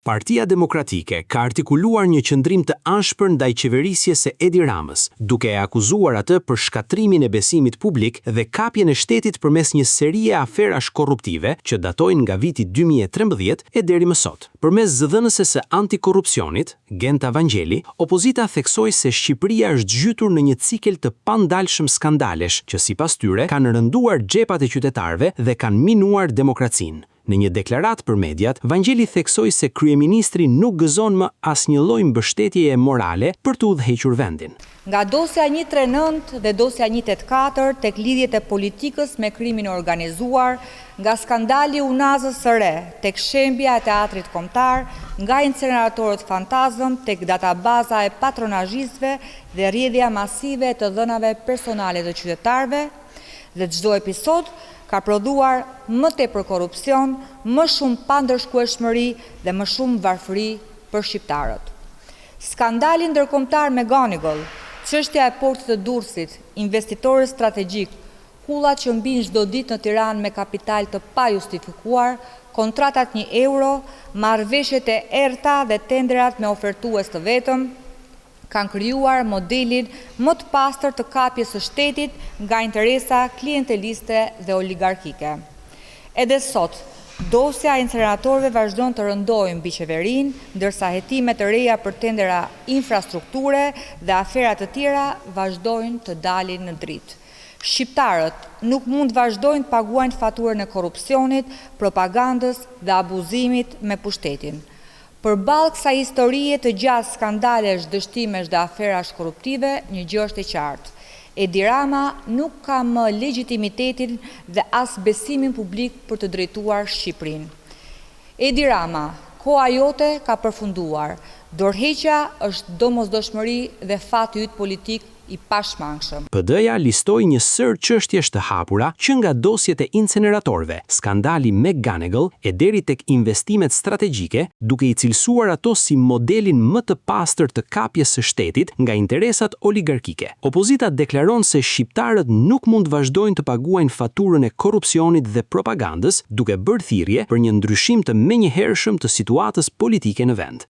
Partia Demokratike ka artikuluar një qëndrim të ashpër ndaj qeverisjes së Edi Ramës, duke e akuzuar atë për shkatrimin e besimit publik dhe kapjen e shtetit përmes një serie aferash korruptive që datojnë nga viti 2013 e deri më sot. Përmes zëdhënëses së antikorrupsionit, Genta Vangeli, opozita theksoi se Shqipëria është zhytur në një cikel të pandalshëm skandalesh që sipas tyre kanë rënduar xhepat e qytetarëve dhe kanë minuar demokracinë. Në një deklarat për mediat, Vangeli theksoi se kryeministri nuk gëzon më asnjë lloj mbështetjeje morale për të udhëhequr vendin. Nga dosja 139 dhe dosja 184 tek lidhjet e politikës me krimin e organizuar, nga skandali Unazës së Re tek shembja e teatrit kombëtar, nga inceneratorët fantazëm tek databaza e patronazhistëve dhe rrjedhja masive të dhënave personale të qytetarëve, dhe çdo episod ka prodhuar më tepër korrupsion, më shumë pandërshkueshmëri dhe më shumë varfëri për shqiptarët. Skandali ndërkombëtar me Ganigol, çështja e portit të Durrësit, investitorë strategjik, kullat që mbijnë çdo ditë në Tiranë me kapital të pajustifikuar, kontratat 1 euro, marrëveshjet e errta dhe tenderat me ofertues të vetëm, kanë krijuar modelin më të pastër të kapjes së shtetit nga interesa klienteliste dhe oligarkike. Edhe sot, dosja e inceneratorëve vazhdon të rëndojë mbi qeverinë, ndërsa hetimet të reja për tendera infrastrukture dhe afera të tjera vazhdojnë të dalin në dritë. Shqiptarët nuk mund vazhdojnë të paguajnë faturën e korrupsionit, propagandës dhe abuzimit me pushtetin. Përballë kësaj historie të gjatë skandalesh, dështimesh dhe aferash korruptive, një gjë është e qartë. Edi Rama nuk ka më legjitimitetin dhe as besimin publik për të drejtuar Shqipërinë. Edi Rama, koha jote ka përfunduar. Dorëheqja është domosdoshmëri dhe fati yt politik i pashmangshëm. PD-ja listoi një sër çështjesh të hapura që nga dosjet e inceneratorëve, skandali me Ganigol e deri tek investimet strategjike, duke i cilësuar ato si modelin më të pastër të kapjes së shtetit nga interesat oligarkike. Opozita deklaron se shqiptarët nuk mund vazhdojnë të paguajnë faturën e korrupsionit dhe propagandës, duke bërë thirrje për një ndryshim të menjëhershëm të situatës politike në vend.